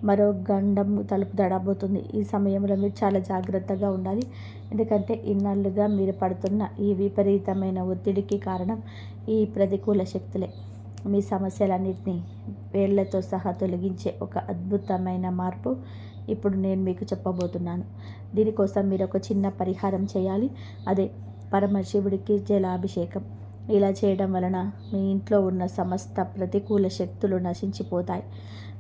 మరో గండం తలుపు తడబోతుంది. ఈ సమయంలో మీరు చాలా జాగ్రత్తగా ఉండాలి. ఎందుకంటే ఇన్నాళ్ళుగా మీరు పడుతున్న ఈ విపరీతమైన ఒత్తిడికి కారణం ఈ ప్రతికూల శక్తులే. మీ సమస్యలన్నింటినీ వేళ్లతో సహా తొలగించే ఒక అద్భుతమైన మార్పు ఇప్పుడు నేను మీకు చెప్పబోతున్నాను. దీనికోసం మీరు ఒక చిన్న పరిహారం చేయాలి. అదే పరమశివుడికి జలాభిషేకం. ఇలా చేయడం వలన మీ ఇంట్లో ఉన్న సమస్త ప్రతికూల శక్తులు నశించిపోతాయి,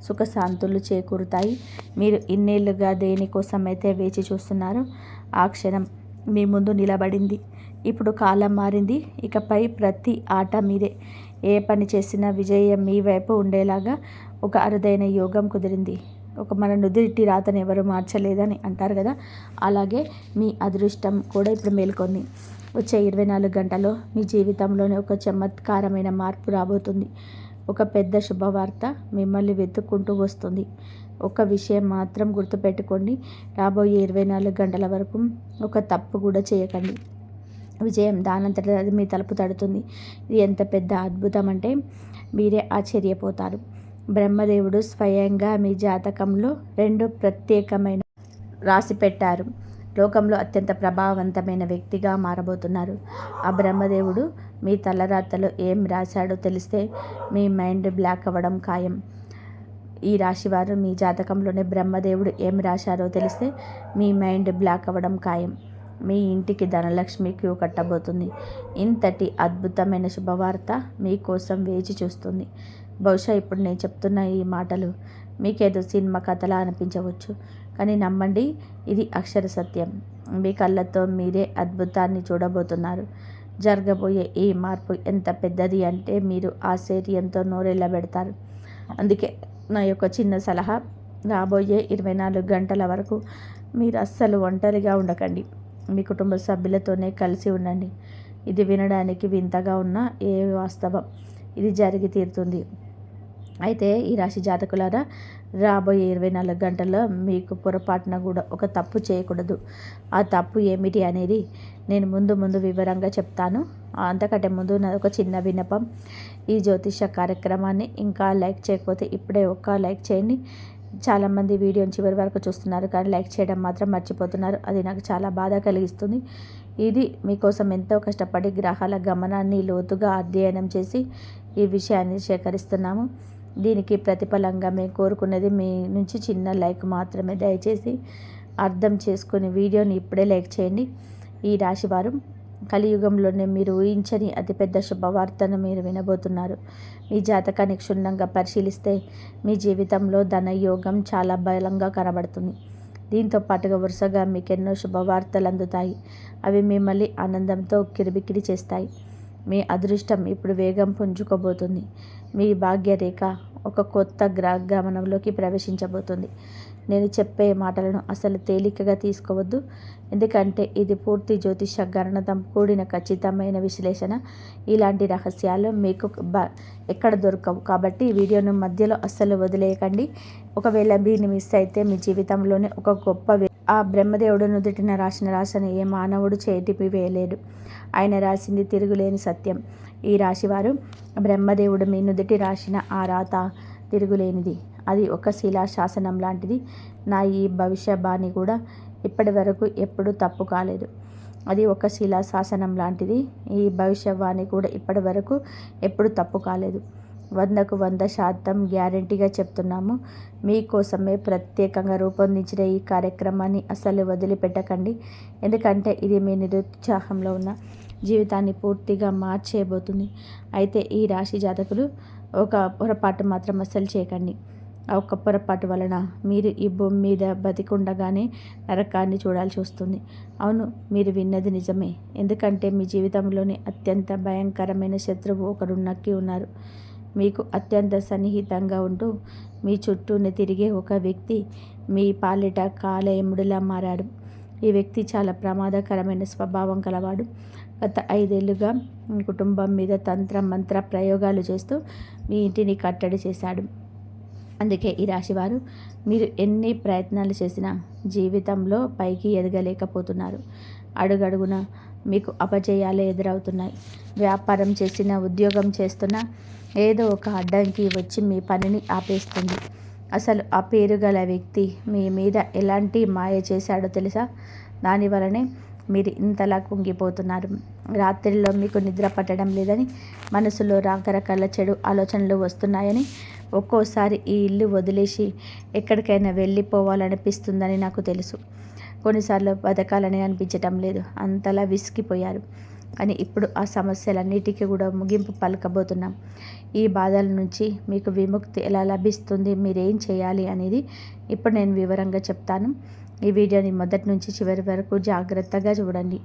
సుఖశాంతులు చేకూరుతాయి. మీరు ఇన్నేళ్లుగా దేనికోసమైతే వేచి చూస్తున్నారో ఆ క్షణం మీ ముందు నిలబడింది. ఇప్పుడు కాలం మారింది. ఇకపై ప్రతి ఆట మీదే. ఏ పని చేసినా విజయం మీ వైపు ఉండేలాగా ఒక అరుదైన యోగం కుదిరింది. మన నుదిటి రాతను ఎవరు మార్చలేదని అంటారు కదా, అలాగే మీ అదృష్టం కూడా ఇప్పుడు మేల్కొంది. వచ్చే 24 గంటల్లో మీ జీవితంలోనే ఒక చమత్కారమైన మార్పు రాబోతుంది. ఒక పెద్ద శుభవార్త మిమ్మల్ని వెతుక్కుంటూ వస్తుంది. ఒక విషయం మాత్రం గుర్తుపెట్టుకోండి, రాబోయే 24 గంటల వరకు ఒక తప్పు కూడా చేయకండి. విజయం దానంతట అది మీ తలుపు తడుతుంది. ఇది ఎంత పెద్ద అద్భుతం అంటే మీరే ఆశ్చర్యపోతారు. బ్రహ్మదేవుడు స్వయంగా మీ జాతకంలో 2 ప్రత్యేకమైన రాసి పెట్టారు. లోకంలో అత్యంత ప్రభావవంతమైన వ్యక్తిగా మారబోతున్నారు. ఆ బ్రహ్మదేవుడు మీ తలరాతలో ఏం రాశాడో తెలిస్తే మీ మైండ్ బ్లాక్ అవ్వడం ఖాయం. ఈ రాశివారు మీ జాతకంలోనే బ్రహ్మదేవుడు ఏం రాశారో తెలిస్తే మీ మైండ్ బ్లాక్ అవ్వడం ఖాయం. మీ ఇంటికి ధనలక్ష్మి క్యూ కట్టబోతుంది. ఇంతటి అద్భుతమైన శుభవార్త మీకోసం వేచి చూస్తుంది. బహుశా ఇప్పుడు నేను చెప్తున్న ఈ మాటలు మీకేదో సినిమా కథలా అనిపించవచ్చు, కానీ నమ్మండి, ఇది అక్షర సత్యం. మీ కళ్ళతో మీరే అద్భుతాన్ని చూడబోతున్నారు. జరగబోయే ఈ మార్పు ఎంత పెద్దది అంటే మీరు ఆశ్చర్యంతో నోరెళ్ళబెడతారు. అందుకే నా యొక్క చిన్న సలహా, రాబోయే 24 గంటల వరకు మీరు అస్సలు ఒంటరిగా ఉండకండి. మీ కుటుంబ సభ్యులతోనే కలిసి ఉండండి. ఇది వినడానికి వింతగా ఉన్నా ఏ వాస్తవం, ఇది జరిగి తీరుతుంది. అయితే ఈ రాశి జాతకులారా, రాబోయే 24 గంటల్లో మీకు పొరపాటున కూడా ఒక తప్పు చేయకూడదు. ఆ తప్పు ఏమిటి అనేది నేను ముందు వివరంగా చెప్తాను. అంతకంటే ముందు నాది ఒక చిన్న విన్నపం. ఈ జ్యోతిష కార్యక్రమాన్ని ఇంకా లైక్ చేయకపోతే ఇప్పుడే ఒక లైక్ చేయండి. చాలామంది వీడియోని చివరి వరకు చూస్తున్నారు, కానీ లైక్ చేయడం మాత్రం మర్చిపోతున్నారు. అది నాకు చాలా బాధ కలిగిస్తుంది. ఇది మీకోసం ఎంతో కష్టపడి గ్రహాల గమనాన్ని లోతుగా అధ్యయనం చేసి ఈ విషయాన్ని సేకరిస్తున్నాము. దీనికి ప్రతిఫలంగా మేము కోరుకున్నది మీ నుంచి చిన్న లైక్ మాత్రమే. దయచేసి అర్థం చేసుకుని వీడియోని ఇప్పుడే లైక్ చేయండి. ఈ రాశివారు, కలియుగంలోనే మీరు ఊహించని అతిపెద్ద శుభవార్తను మీరు వినబోతున్నారు. మీ జాతకాన్ని క్షుణ్ణంగా పరిశీలిస్తే మీ జీవితంలో ధనయోగం చాలా బలంగా కనబడుతుంది. దీంతో పాటుగా వరుసగా మీకు ఎన్నో శుభవార్తలు అందుతాయి. అవి మిమ్మల్ని ఆనందంతో కిరిబికిరి చేస్తాయి. మీ అదృష్టం ఇప్పుడు వేగం పుంజుకోబోతుంది. మీ భాగ్యరేఖ ఒక కొత్త గమనంలోకి ప్రవేశించబోతుంది. నేను చెప్పే మాటలను అసలు తేలికగా తీసుకోవద్దు, ఎందుకంటే ఇది పూర్తి జ్యోతిష గణనతో కూడిన ఖచ్చితమైన విశ్లేషణ. ఇలాంటి రహస్యాలు మీకు ఎక్కడ దొరకవు. కాబట్టి ఈ వీడియోను మధ్యలో అస్సలు వదిలేయకండి. ఒకవేళ దీన్ని మిస్ అయితే మీ జీవితంలోనే ఒక గొప్ప ఆ బ్రహ్మదేవుడు నుదుటిన రాసిన రాశిని ఏ మానవుడు వేయలేడు. ఆయన రాసింది తిరుగులేని సత్యం. ఈ రాశివారు, బ్రహ్మదేవుడు మీ నుదుటి రాసిన ఆ రాత తిరుగులేనిది. అది ఒక శిలాశాసనం లాంటిది. నా ఈ భవిష్యవాణి కూడా ఇప్పటి వరకు ఎప్పుడూ తప్పు కాలేదు. అది ఒక శిలాశాసనం లాంటిది. ఈ భవిష్యవాణి కూడా ఇప్పటి వరకు ఎప్పుడు తప్పు కాలేదు. 100కు 100% గ్యారంటీగా చెప్తున్నాము. మీకోసమే ప్రత్యేకంగా రూపొందించిన ఈ కార్యక్రమాన్ని అసలు వదిలిపెట్టకండి, ఎందుకంటే ఇది మీ నిరుత్సాహంలో ఉన్న జీవితాన్ని పూర్తిగా మార్చేయబోతుంది. అయితే ఈ రాశి జాతకులు, ఒక పొరపాటు మాత్రం అస్సలు చేయకండి. ఆ ఒక్క పొరపాటు వలన మీరు ఈ భూమి మీద బతికుండగానే నరకాన్ని చూడాల్సి వస్తుంది. అవును, మీరు విన్నది నిజమే. ఎందుకంటే మీ జీవితంలోని అత్యంత భయంకరమైన శత్రువు ఒకరు నక్కి ఉన్నారు. మీకు అత్యంత సన్నిహితంగా ఉంటూ మీ చుట్టూనే తిరిగే ఒక వ్యక్తి మీ పాలిట కాలయముడిలా మారాడు. ఈ వ్యక్తి చాలా ప్రమాదకరమైన స్వభావం కలవాడు. గత 5 ఏళ్లుగా మీ కుటుంబం మీద మంత్ర ప్రయోగాలు చేస్తూ మీ ఇంటిని కట్టడి చేశాడు. అందుకే ఈ రాశివారు, మీరు ఎన్ని ప్రయత్నాలు చేసినా జీవితంలో పైకి ఎదగలేకపోతున్నారు. అడుగడుగున మీకు అపజయాలే ఎదురవుతున్నాయి. వ్యాపారం చేసినా, ఉద్యోగం చేస్తున్నా ఏదో ఒక అడ్డంకి వచ్చి మీ పనిని ఆపేస్తుంది. అసలు ఆ పేరు గల వ్యక్తి మీ మీద ఎలాంటి మాయ చేశాడో తెలుసా? దానివలనే మీరు ఇంతలా కుంగిపోతున్నారు. రాత్రిలో మీకు నిద్ర పట్టడం లేదని, మనసులో రకరకాల చెడు ఆలోచనలు వస్తున్నాయని, ఒక్కోసారి ఈ ఇల్లు వదిలేసి ఎక్కడికైనా వెళ్ళిపోవాలనిపిస్తుందని నాకు తెలుసు. కొన్నిసార్లు బతకాలని అనిపించటం లేదు. అంతలా విసిగిపోయారు. కానీ ఇప్పుడు ఆ సమస్యలన్నిటికీ కూడా ముగింపు పలకబోతున్నాం. ఈ బాధల నుంచి మీకు విముక్తి ఎలా లభిస్తుంది, మీరేం చేయాలి అనేది ఇప్పుడు నేను వివరంగా చెప్తాను. ఈ వీడియోని మొదటి నుంచి చివరి వరకు జాగ్రత్తగా చూడండి,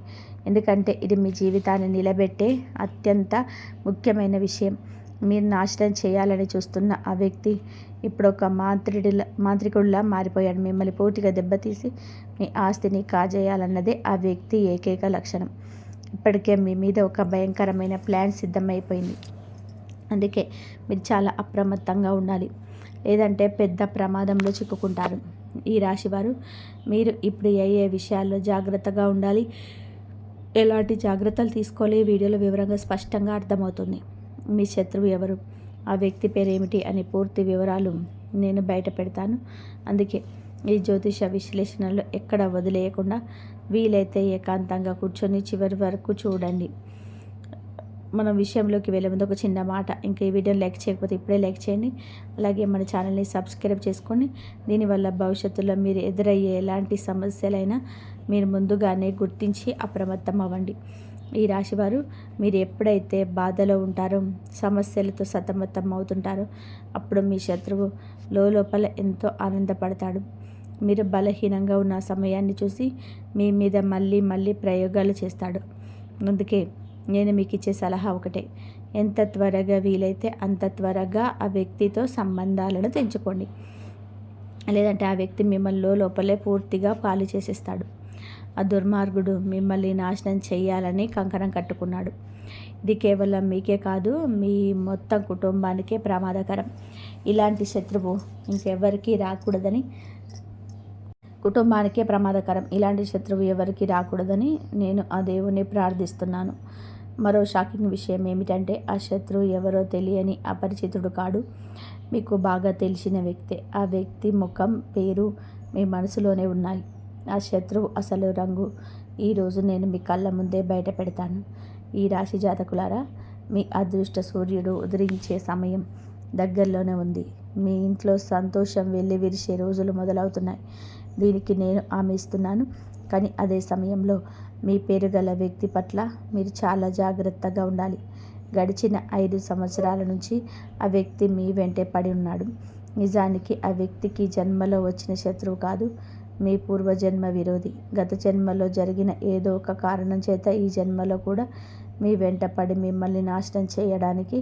ఎందుకంటే ఇది మీ జీవితాన్ని నిలబెట్టే అత్యంత ముఖ్యమైన విషయం. మీరు నాశనం చేయాలని చూస్తున్న ఆ వ్యక్తి ఇప్పుడు ఒక మాంత్రికుడిలా మారిపోయాడు. మిమ్మల్ని పూర్తిగా దెబ్బతీసి మీ ఆస్తిని కాజేయాలన్నదే ఆ వ్యక్తి ఏకైక లక్షణం. ఇప్పటికే మీ మీద ఒక భయంకరమైన ప్లాన్ సిద్ధమైపోయింది. అందుకే మీరు చాలా అప్రమత్తంగా ఉండాలి, లేదంటే పెద్ద ప్రమాదంలో చిక్కుకుంటారు. ఈ రాశివారు, మీరు ఇప్పుడు ఏ విషయాల్లో జాగ్రత్తగా ఉండాలి, ఎలాంటి జాగ్రత్తలు తీసుకోవాలి, వీడియోలో వివరంగా స్పష్టంగా అర్థమవుతుంది. మీ శత్రువు ఎవరు, ఆ వ్యక్తి పేరేమిటి అని పూర్తి వివరాలు నేను బయట పెడతాను. అందుకే ఈ జ్యోతిష విశ్లేషణలో ఎక్కడ వదిలేయకుండా వీలైతే ఏకాంతంగా కూర్చొని చివరి వరకు చూడండి. మనం విషయంలోకి వెళ్ళే ముందు ఒక చిన్న మాట, ఇంకా ఈ వీడియోని లైక్ చేయకపోతే ఇప్పుడే లైక్ చేయండి. అలాగే మన ఛానల్ని సబ్స్క్రైబ్ చేసుకోండి. దీనివల్ల భవిష్యత్తులో మీరు ఎదురయ్యే ఎలాంటి సమస్యలైనా మీరు ముందుగానే గుర్తించి అప్రమత్తం అవ్వండి. ఈ రాశివారు మీరు ఎప్పుడైతే బాధలో ఉంటారో, సమస్యలతో సతమతం అవుతుంటారో, అప్పుడు మీ శత్రువు లోపల ఎంతో ఆనందపడతాడు. మీరు బలహీనంగా ఉన్న సమయాన్ని చూసి మీ మీద మళ్ళీ మళ్ళీ ప్రయోగాలు చేస్తాడు. అందుకే నేను మీకు ఇచ్చే సలహా ఒకటే, ఎంత త్వరగా వీలైతే అంత త్వరగా ఆ వ్యక్తితో సంబంధాలను తెంచుకోండి. లేదంటే ఆ వ్యక్తి మిమ్మల్ని లోపలే పూర్తిగా పాలు చేసేస్తాడు. ఆ దుర్మార్గుడు మిమ్మల్ని నాశనం చేయాలని కంకణం కట్టుకున్నాడు. ఇది కేవలం మీకే కాదు, మీ మొత్తం కుటుంబానికే ప్రమాదకరం. ఇలాంటి శత్రువు ఇంకెవరికి రాకూడదని, కుటుంబానికే ప్రమాదకరం. ఇలాంటి శత్రువు ఎవరికి రాకూడదని నేను ఆ దేవుని ప్రార్థిస్తున్నాను. మరో షాకింగ్ విషయం ఏమిటంటే, ఆ శత్రువు ఎవరో తెలియని అపరిచితుడు కాడు, మీకు బాగా తెలిసిన వ్యక్తే. ఆ వ్యక్తి ముఖం, పేరు మీ మనసులోనే ఉన్నాయి. ఆ శత్రువు అసలు రంగు ఈరోజు నేను మీ కళ్ళ ముందే బయట పెడతాను. ఈ రాశి జాతకులారా, మీ అదృష్ట సూర్యుడు ఉదయించే సమయం దగ్గరలోనే ఉంది. మీ ఇంట్లో సంతోషం వెళ్ళి విరిసే రోజులు మొదలవుతున్నాయి. దీనికి నేను హామీ ఇస్తున్నాను. కానీ అదే సమయంలో మీ పేరు గల వ్యక్తి పట్ల మీరు చాలా జాగ్రత్తగా ఉండాలి. గడిచిన 5 సంవత్సరాల నుంచి ఆ వ్యక్తి మీ వెంటే పడి ఉన్నాడు. నిజానికి ఆ వ్యక్తికి జన్మలో వచ్చిన శత్రువు కాదు, మీ పూర్వజన్మ విరోధి. గత జన్మలో జరిగిన ఏదో ఒక కారణం చేత ఈ జన్మలో కూడా మీ వెంట పడి మిమ్మల్ని నాశనం చేయడానికి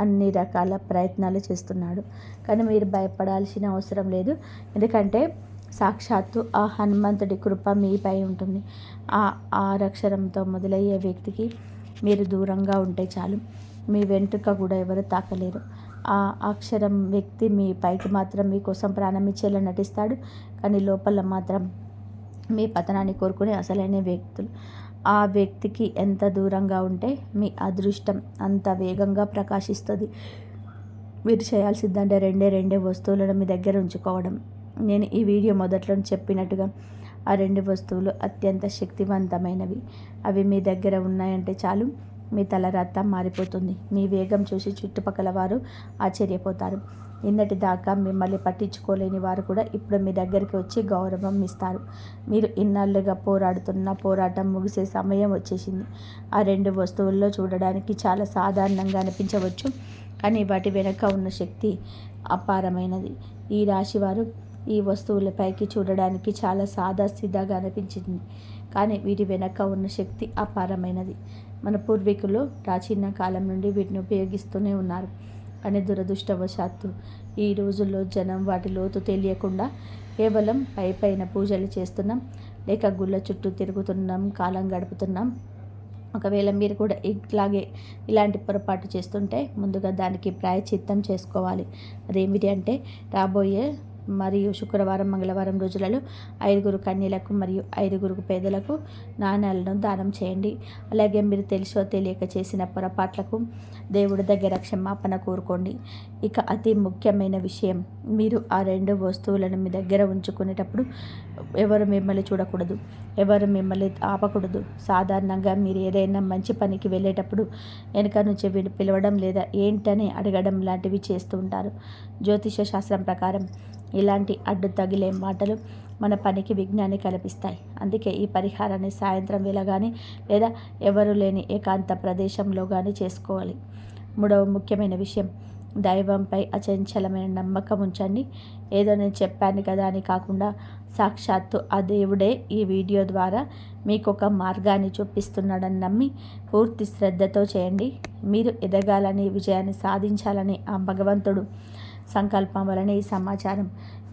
అన్ని రకాల ప్రయత్నాలు చేస్తున్నాడు. కానీ మీరు భయపడాల్సిన అవసరం లేదు. ఎందుకంటే సాక్షాత్తు ఆ హనుమంతుడి కృప మీపై ఉంటుంది. ఆ ఆరక్షరంతో మొదలయ్యే వ్యక్తికి మీరు దూరంగా ఉంటే చాలు, మీ వెంట్రుక కూడా ఎవరు తాకలేరు. ఆ అక్షరం వ్యక్తి మీ పైకి మాత్రం మీకోసం ప్రాణం ఇచ్చేలా నటిస్తాడు, కానీ లోపల మాత్రం మీ పతనాన్ని కోరుకునే అసలైన వ్యక్తులు. ఆ వ్యక్తికి ఎంత దూరంగా ఉంటే మీ అదృష్టం అంత వేగంగా ప్రకాశిస్తుంది. మీరు చేయాల్సిందంటే రెండే వస్తువులను మీ దగ్గర ఉంచుకోవడం. నేను ఈ వీడియో మొదట్లో చెప్పినట్టుగా ఆ 2 వస్తువులు అత్యంత శక్తివంతమైనవి. అవి మీ దగ్గర ఉన్నాయంటే చాలు, మీ తలరాత మారిపోతుంది. మీ వేగం చూసి చుట్టుపక్కల వారు ఆశ్చర్యపోతారు. నిన్నటి దాకా మిమ్మల్ని పట్టించుకోలేని వారు కూడా ఇప్పుడు మీ దగ్గరికి వచ్చి గౌరవం ఇస్తారు. మీరు ఇన్నాళ్ళుగా పోరాడుతున్న పోరాటం ముగిసే సమయం వచ్చేసింది. ఆ 2 వస్తువుల్లో చూడడానికి చాలా సాధారణంగా అనిపించవచ్చు, కానీ వాటి వెనక ఉన్న శక్తి అపారమైనది. ఈ రాశివారు ఈ వస్తువులపైకి చూడడానికి చాలా సాదాసీదాగా అనిపించింది, కానీ వీటి వెనక ఉన్న శక్తి అపారమైనది. మన పూర్వీకులు ప్రాచీన కాలం నుండి వీటిని ఉపయోగిస్తూనే ఉన్నారు. కానీ దురదృష్టవశాత్తు ఈ రోజుల్లో జనం వాటి లోతు తెలియకుండా కేవలం పైన పూజలు చేస్తున్నాం, లేక గుళ్ళ చుట్టూ తిరుగుతున్నాం, కాలం గడుపుతున్నాం. ఒకవేళ మీరు కూడా ఇలాంటి పొరపాటు చేస్తుంటే ముందుగా దానికి ప్రాయశ్చిత్తం చేసుకోవాలి. అదేమిటి అంటే, రాబోయే మరియు శుక్రవారం, మంగళవారం రోజులలో 5 కన్యలకు మరియు 5 పేదలకు నాణ్యాలను దానం చేయండి. అలాగే మీరు తెలుసో తెలియక చేసిన పొరపాట్లకు దేవుడి దగ్గర క్షమాపణ కోరుకోండి. ఇక అతి ముఖ్యమైన విషయం, మీరు ఆ 2 వస్తువులను మీ దగ్గర ఉంచుకునేటప్పుడు ఎవరు మిమ్మల్ని చూడకూడదు, ఎవరు మిమ్మల్ని ఆపకూడదు. సాధారణంగా మీరు ఏదైనా మంచి పనికి వెళ్ళేటప్పుడు వెనక నుంచి పిలవడం లేదా ఏంటని అడగడం లాంటివి చేస్తూ ఉంటారు. జ్యోతిష శాస్త్రం ప్రకారం ఇలాంటి అడ్డు తగిలే మాటలు మన పనికి విఘ్నాన్ని కల్పిస్తాయి. అందుకే ఈ పరిహారాన్ని సాయంత్రం వేళ కానీ లేదా ఎవరు లేని ఏకాంత ప్రదేశంలో కానీ చేసుకోవాలి. 3వ ముఖ్యమైన విషయం, దైవంపై అచంచలమైన నమ్మకం ఉంచండి. ఏదో నేను చెప్పాను కదా అని కాకుండా, సాక్షాత్తు ఆ దేవుడే ఈ వీడియో ద్వారా మీకు ఒక మార్గాన్ని చూపిస్తున్నాడని నమ్మి పూర్తి శ్రద్ధతో చేయండి. మీరు ఎదగాలని, విజయాన్ని సాధించాలని ఆ భగవంతుడు సంకల్పం వలన ఈ సమాచారం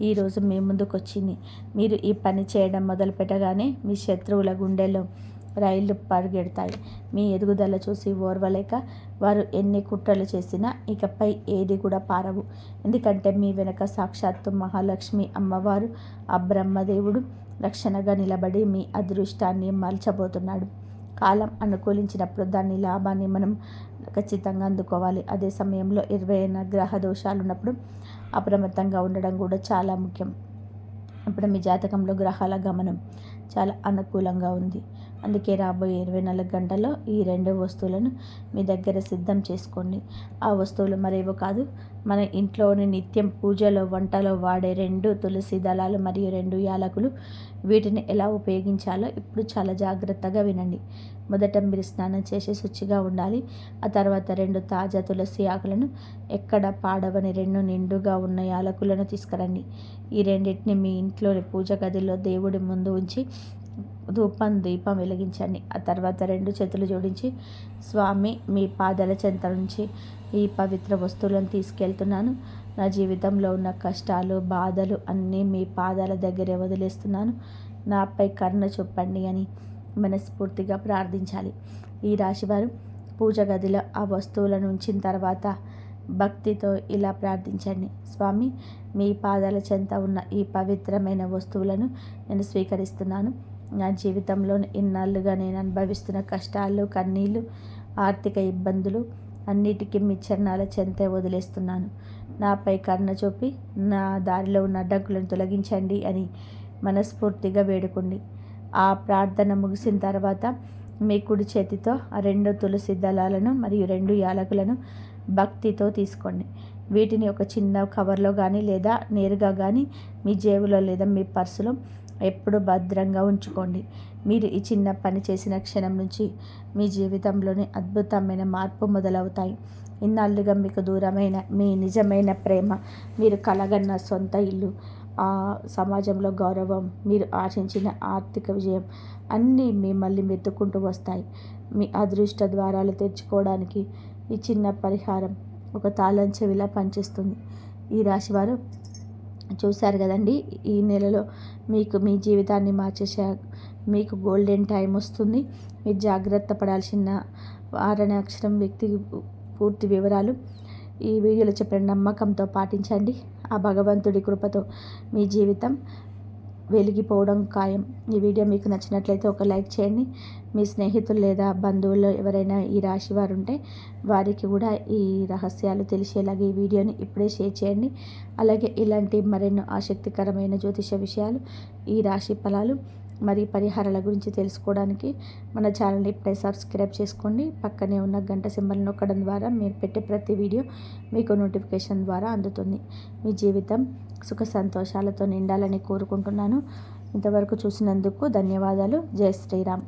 ఈరోజు మీ ముందుకు వచ్చింది. మీరు ఈ పని చేయడం మొదలు పెట్టగానే మీ శత్రువుల గుండెల్లో రైళ్లు పరిగెడతాయి. మీ ఎదుగుదల చూసి ఓర్వలేక వారు ఎన్ని కుట్రలు చేసినా ఇకపై ఏది కూడా పారవు. ఎందుకంటే మీ వెనక సాక్షాత్తు మహాలక్ష్మి అమ్మవారు, ఆ బ్రహ్మదేవుడు రక్షణగా నిలబడి మీ అదృష్టాన్ని మలచబోతున్నాడు. కాలం అనుకూలించినప్పుడు దాని లాభాన్ని మనం ఖచ్చితంగా అందుకోవాలి. అదే సమయంలో 20 గ్రహ దోషాలు ఉన్నప్పుడు అప్రమత్తంగా ఉండడం కూడా చాలా ముఖ్యం. ఇప్పుడు మీ జాతకంలో గ్రహాల గమనం చాలా అనుకూలంగా ఉంది. అందుకే రాబోయే 24 గంటల్లో ఈ 2 వస్తువులను మీ దగ్గర సిద్ధం చేసుకోండి. ఆ వస్తువులు మరేవో కాదు, మన ఇంట్లోని నిత్యం పూజలో వంటలో వాడే 2 తులసి దళాలు మరియు 2 యాలకులు. వీటిని ఎలా ఉపయోగించాలో ఇప్పుడు చాలా జాగ్రత్తగా వినండి. మొదట మీరు స్నానం చేసి శుచిగా ఉండాలి. ఆ తర్వాత 2 తాజా తులసి ఆకులను, ఎక్కడ పాడవని 2 నిండుగా ఉన్న యాలకులను తీసుకురండి. ఈ రెండింటిని మీ ఇంట్లోని పూజ గదిలో దేవుడి ముందు ఉంచి దీపం వెలిగించండి. ఆ తర్వాత 2 చేతులు జోడించి, స్వామి, మీ పాదాల చెంత నుంచి ఈ పవిత్ర వస్తువులను తీసుకెళ్తున్నాను. నా జీవితంలో ఉన్న కష్టాలు, బాధలు అన్నీ మీ పాదాల దగ్గరే వదిలేస్తున్నాను. నాపై కరుణ చూపండి అని మనస్ఫూర్తిగా ప్రార్థించాలి. ఈ రాశివారు పూజ గదిలో ఆ వస్తువులను ఉంచిన తర్వాత భక్తితో ఇలా ప్రార్థించండి. స్వామి, మీ పాదాల చెంత ఉన్న ఈ పవిత్రమైన వస్తువులను నేను స్వీకరిస్తున్నాను. నా జీవితంలో ఇన్నాళ్ళుగా నేను అనుభవిస్తున్న కష్టాలు, కన్నీళ్ళు, ఆర్థిక ఇబ్బందులు అన్నిటికీ మీ చరణాల చెంతే వదిలేస్తున్నాను. నాపై కరుణ చూపి నా దారిలో ఉన్న అడ్డంకులను తొలగించండి అని మనస్ఫూర్తిగా వేడుకోండి. ఆ ప్రార్థన ముగిసిన తర్వాత మీ కుడి చేతితో ఆ 2 తులసి దళాలను మరియు 2 యాలకులను భక్తితో తీసుకోండి. వీటిని ఒక చిన్న కవర్లో కానీ లేదా నేరుగా కానీ మీ జేబులో లేదా మీ పర్సులో ఎప్పుడు భద్రంగా ఉంచుకోండి. మీరు ఈ చిన్న పని చేసిన క్షణం నుంచి మీ జీవితంలోని అద్భుతమైన మార్పు మొదలవుతాయి. ఇన్నాళ్ళుగా మీకు దూరమైన మీ నిజమైన ప్రేమ, మీరు కలగన్న సొంత ఇల్లు, ఆ సమాజంలో గౌరవం, మీరు ఆశించిన ఆర్థిక విజయం అన్నీ మిమ్మల్ని వెతుక్కుంటూ వస్తాయి. మీ అదృష్ట ద్వారాలు తెరుచుకోవడానికి ఈ చిన్న పరిహారం ఒక తాళం చెవిలా పనిచేస్తుంది. ఈ రాశివారు చూశారు కదండి, ఈ నెలలో మీకు మీ జీవితాన్ని మార్చేసే మీకు గోల్డెన్ టైం వస్తుంది. మీరు జాగ్రత్త పడాల్సిన 6 అక్షరం వ్యక్తి పూర్తి వివరాలు ఈ వీడియోలో చెప్పిన నమ్మకంతో పాటించండి. ఆ భగవంతుడి కృపతో మీ జీవితం వెలిగిపోవడం ఖాయం. ఈ వీడియో మీకు నచ్చినట్లయితే ఒక లైక్ చేయండి. మీ స్నేహితులు లేదా బంధువుల్లో ఎవరైనా ఈ రాశి వారు ఉంటే వారికి కూడా ఈ రహస్యాలు తెలిసేలాగా ఈ వీడియోని ఇప్పుడే షేర్ చేయండి. అలాగే ఇలాంటి మరెన్నో ఆసక్తికరమైన జ్యోతిష విషయాలు, ఈ రాశి ఫలాలు మరియు పరిహారాల గురించి తెలుసుకోవడానికి మన ఛానల్ని ఇప్పుడే సబ్స్క్రైబ్ చేసుకోండి. పక్కనే ఉన్న గంట సింబల్ నొక్కడం ద్వారా మీరు పెట్టే ప్రతి వీడియో మీకు నోటిఫికేషన్ ద్వారా అందుతుంది. మీ జీవితం సుఖ సంతోషాలతో నిండాలని కోరుకుంటున్నాను. ఇంతవరకు చూసినందుకు ధన్యవాదాలు. జై శ్రీరామ్.